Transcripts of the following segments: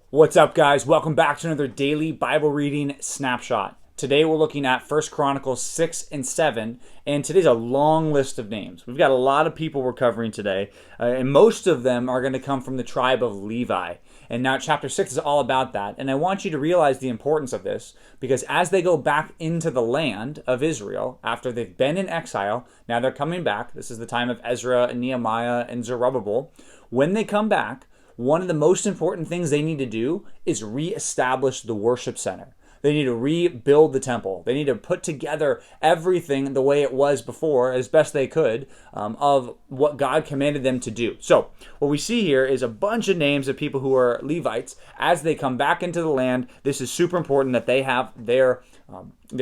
What's up, guys? Welcome back to another daily Bible reading snapshot. Today we're looking at 1 Chronicles 6 and 7, and today's a long list of names. We've got a lot of people we're covering today, and most of them are going to come from the tribe of Levi. And now chapter 6 is all about that, and I want you to realize the importance of this, because as they go back into the land of Israel, after they've been in exile, now they're coming back. This is the time of Ezra and Nehemiah and Zerubbabel. When they come back, one of the most important things they need to do is reestablish the worship center. They need to rebuild the temple. They need to put together everything the way it was before, as best they could, of what God commanded them to do. So what we see here is a bunch of names of people who are Levites. As they come back into the land, this is super important that they have their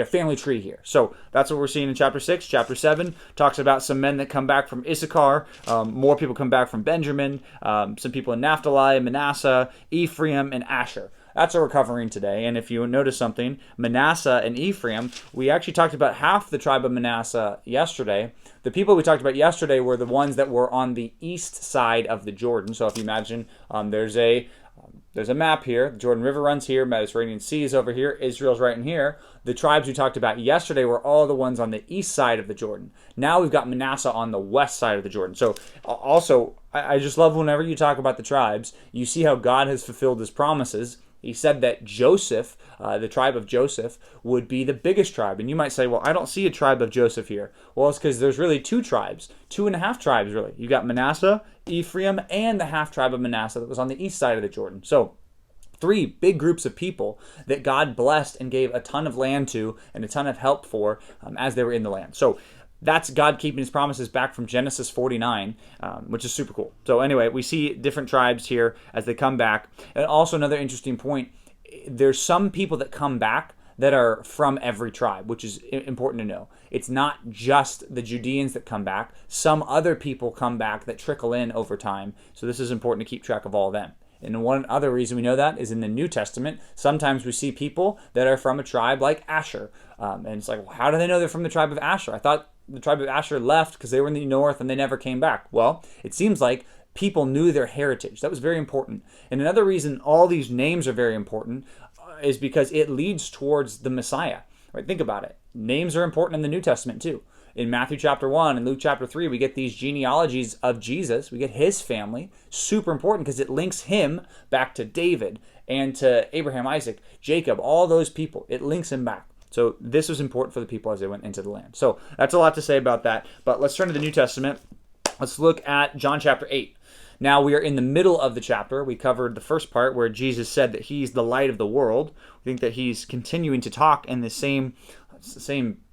family tree here. So that's what we're seeing in chapter 6. Chapter 7 talks about some men that come back from Issachar. More people come back from Benjamin. Some people in Naphtali, Manasseh, Ephraim, and Asher. That's what we're covering today. And if you notice something, Manasseh and Ephraim, we actually talked about half the tribe of Manasseh yesterday. The people we talked about yesterday were the ones that were on the east side of the Jordan. So if you imagine, there's a map here. The Jordan River runs here. Mediterranean Sea is over here. Israel's right in here. The tribes we talked about yesterday were all the ones on the east side of the Jordan. Now we've got Manasseh on the west side of the Jordan. So also, I just love whenever you talk about the tribes, you see how God has fulfilled his promises. He said that Joseph, the tribe of Joseph, would be the biggest tribe. And you might say, well, I don't see a tribe of Joseph here. Well, it's because there's really two tribes, 2.5 tribes, really. You got Manasseh, Ephraim, and the half tribe of Manasseh that was on the east side of the Jordan. So 3 big groups of people that God blessed and gave a ton of land to and a ton of help for as they were in the land. So that's God keeping his promises back from Genesis 49, which is super cool. So anyway, we see different tribes here as they come back. And also another interesting point, there's some people that come back that are from every tribe, which is important to know. It's not just the Judeans that come back. Some other people come back that trickle in over time. So this is important to keep track of all of them. And one other reason we know that is in the New Testament, sometimes we see people that are from a tribe like Asher. And it's like, well, how do they know they're from the tribe of Asher? I thought the tribe of Asher left because they were in the north and they never came back. Well, it seems like people knew their heritage. That was very important. And another reason all these names are very important is because it leads towards the Messiah. Right? Think about it. Names are important in the New Testament too. In Matthew chapter 1 and Luke chapter 3, we get these genealogies of Jesus. We get his family. Super important because it links him back to David and to Abraham, Isaac, Jacob, all those people. It links him back. So this was important for the people as they went into the land. So that's a lot to say about that. But let's turn to the New Testament. Let's look at John chapter 8. Now we are in the middle of the chapter. We covered the first part where Jesus said that he's the light of the world. We think that he's continuing to talk in the same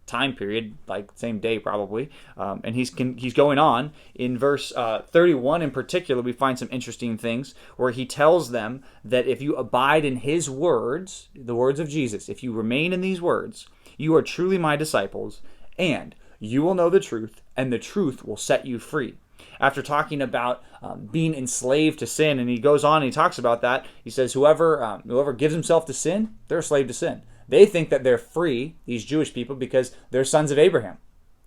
time period, like same day probably, and he's going on. In verse 31 in particular, we find some interesting things where he tells them that if you abide in his words, the words of Jesus, if you remain in these words, you are truly my disciples, and you will know the truth, and the truth will set you free. After talking about being enslaved to sin, and he goes on and he talks about that, he says, whoever gives himself to sin, they're a slave to sin. They think that they're free, these Jewish people, because they're sons of Abraham.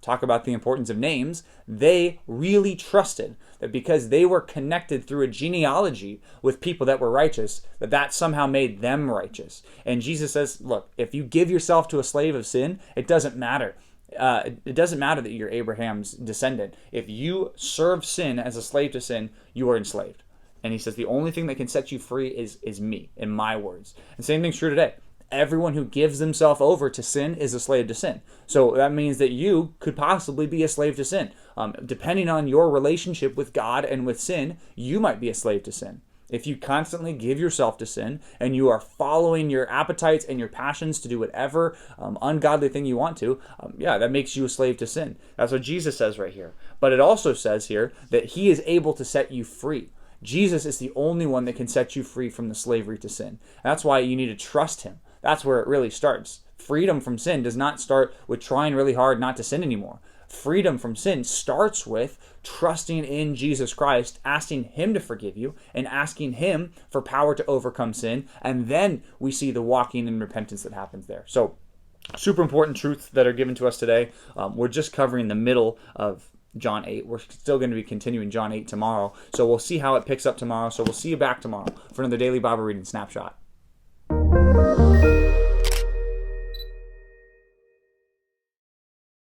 Talk about the importance of names. They really trusted that because they were connected through a genealogy with people that were righteous, that somehow made them righteous. And Jesus says, look, if you give yourself to a slave of sin, it doesn't matter. It doesn't matter that you're Abraham's descendant. If you serve sin as a slave to sin, you are enslaved. And he says the only thing that can set you free is me, in my words. And same thing's true today. Everyone who gives themselves over to sin is a slave to sin. So that means that you could possibly be a slave to sin. Depending on your relationship with God and with sin, you might be a slave to sin. If you constantly give yourself to sin and you are following your appetites and your passions to do whatever ungodly thing you want to, that makes you a slave to sin. That's what Jesus says right here. But it also says here that he is able to set you free. Jesus is the only one that can set you free from the slavery to sin. That's why you need to trust him. That's where it really starts. Freedom from sin does not start with trying really hard not to sin anymore. Freedom from sin starts with trusting in Jesus Christ, asking him to forgive you, and asking him for power to overcome sin. And then we see the walking in repentance that happens there. So super important truths that are given to us today. We're just covering the middle of John 8. We're still going to be continuing John 8 tomorrow. So we'll see how it picks up tomorrow. So we'll see you back tomorrow for another daily Bible reading snapshot.